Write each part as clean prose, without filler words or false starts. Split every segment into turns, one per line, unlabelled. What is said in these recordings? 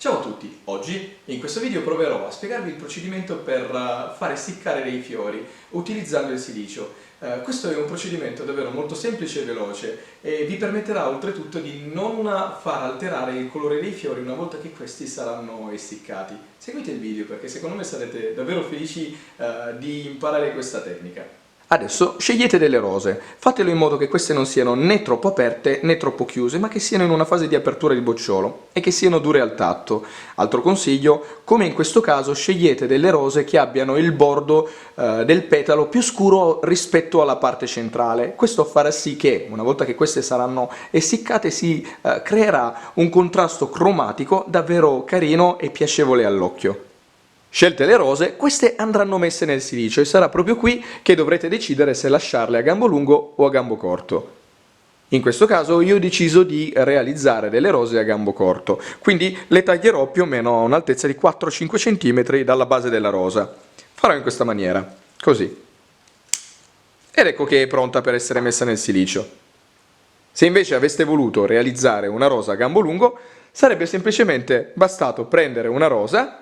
Ciao a tutti! Oggi in questo video proverò a spiegarvi il procedimento per fare essiccare dei fiori utilizzando il silicio. Questo è un procedimento davvero molto semplice e veloce e vi permetterà oltretutto di non far alterare il colore dei fiori una volta che questi saranno essiccati. Seguite il video perché secondo me sarete davvero felici di imparare questa tecnica. Adesso scegliete delle rose, fatelo in modo che queste non siano né troppo aperte né troppo chiuse, ma che siano in una fase di apertura di bocciolo e che siano dure al tatto. Altro consiglio, come in questo caso, scegliete delle rose che abbiano il bordo del petalo più scuro rispetto alla parte centrale. Questo farà sì che, una volta che queste saranno essiccate, si creerà un contrasto cromatico davvero carino e piacevole all'occhio. Scelte le rose, queste andranno messe nel silicio e sarà proprio qui che dovrete decidere se lasciarle a gambo lungo o a gambo corto. In questo caso io ho deciso di realizzare delle rose a gambo corto, quindi le taglierò più o meno a un'altezza di 4-5 cm dalla base della rosa. Farò in questa maniera, così. Ed ecco che è pronta per essere messa nel silicio. Se invece aveste voluto realizzare una rosa a gambo lungo, sarebbe semplicemente bastato prendere una rosa,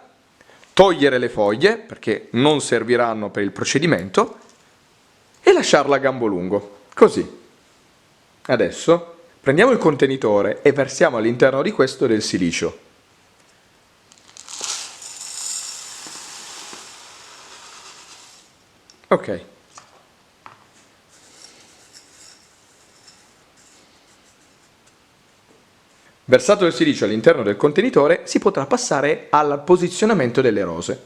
togliere le foglie, perché non serviranno per il procedimento, e lasciarla a gambo lungo, così. Adesso prendiamo il contenitore e versiamo all'interno di questo del silicio. Ok. Versato il silicio all'interno del contenitore, si potrà passare al posizionamento delle rose.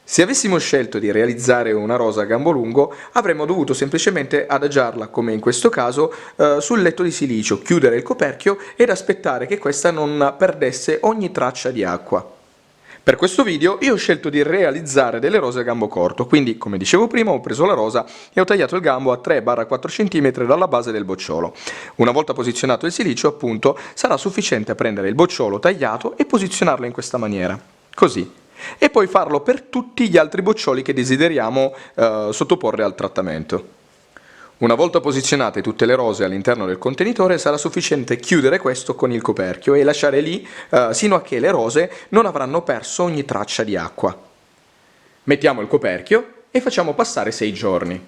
Se avessimo scelto di realizzare una rosa a gambo lungo, avremmo dovuto semplicemente adagiarla, come in questo caso, sul letto di silicio, chiudere il coperchio ed aspettare che questa non perdesse ogni traccia di acqua. Per questo video io ho scelto di realizzare delle rose a gambo corto, quindi come dicevo prima ho preso la rosa e ho tagliato il gambo a 3-4 cm dalla base del bocciolo. Una volta posizionato il silicio, appunto, sarà sufficiente prendere il bocciolo tagliato e posizionarlo in questa maniera, così. E poi farlo per tutti gli altri boccioli che desideriamo sottoporre al trattamento. Una volta posizionate tutte le rose all'interno del contenitore sarà sufficiente chiudere questo con il coperchio e lasciare lì sino a che le rose non avranno perso ogni traccia di acqua. Mettiamo il coperchio e facciamo passare 6 giorni.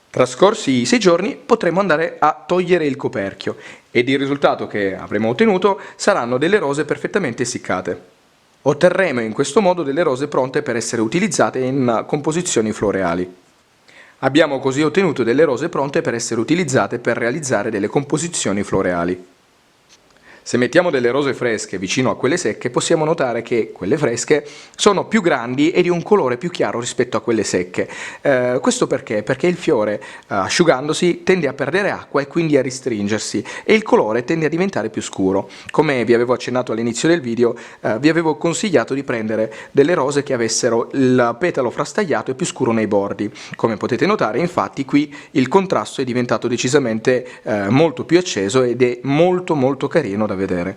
Trascorsi i 6 giorni potremo andare a togliere il coperchio ed il risultato che avremo ottenuto saranno delle rose perfettamente essiccate. Otterremo in questo modo delle rose pronte per essere utilizzate in composizioni floreali. Abbiamo così ottenuto delle rose pronte per essere utilizzate per realizzare delle composizioni floreali. Se mettiamo delle rose fresche vicino a quelle secche, possiamo notare che quelle fresche sono più grandi e di un colore più chiaro rispetto a quelle secche. Questo perché? Perché il fiore, asciugandosi, tende a perdere acqua e quindi a ristringersi e il colore tende a diventare più scuro. Come vi avevo accennato all'inizio del video, vi avevo consigliato di prendere delle rose che avessero il petalo frastagliato e più scuro nei bordi. Come potete notare, infatti, qui il contrasto è diventato decisamente molto più acceso ed è molto carino da vedere.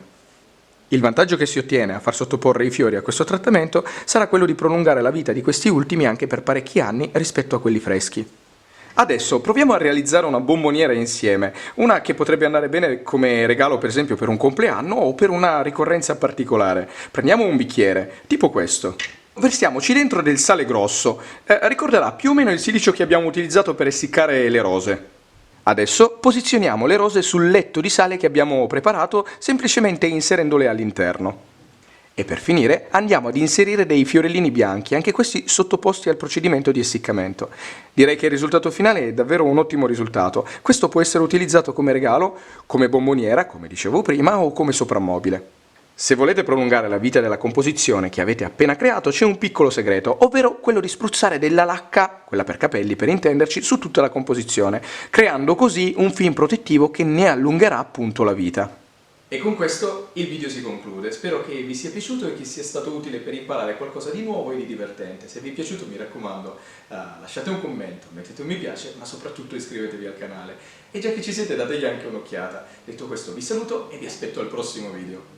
Il vantaggio che si ottiene a far sottoporre i fiori a questo trattamento sarà quello di prolungare la vita di questi ultimi anche per parecchi anni rispetto a quelli freschi. Adesso proviamo a realizzare una bomboniera insieme, una che potrebbe andare bene come regalo per esempio per un compleanno o per una ricorrenza particolare. Prendiamo un bicchiere, tipo questo. Versiamoci dentro del sale grosso, ricorderà più o meno il silicio che abbiamo utilizzato per essiccare le rose. Adesso posizioniamo le rose sul letto di sale che abbiamo preparato semplicemente inserendole all'interno. E per finire andiamo ad inserire dei fiorellini bianchi, anche questi sottoposti al procedimento di essiccamento. Direi che il risultato finale è davvero un ottimo risultato. Questo può essere utilizzato come regalo, come bomboniera, come dicevo prima, o come soprammobile. Se volete prolungare la vita della composizione che avete appena creato, c'è un piccolo segreto, ovvero quello di spruzzare della lacca, quella per capelli per intenderci, su tutta la composizione, creando così un film protettivo che ne allungherà appunto la vita. E con questo il video si conclude, spero che vi sia piaciuto e che sia stato utile per imparare qualcosa di nuovo e di divertente. Se vi è piaciuto mi raccomando lasciate un commento, mettete un mi piace, ma soprattutto iscrivetevi al canale. E già che ci siete dategli anche un'occhiata. Detto questo vi saluto e vi aspetto al prossimo video.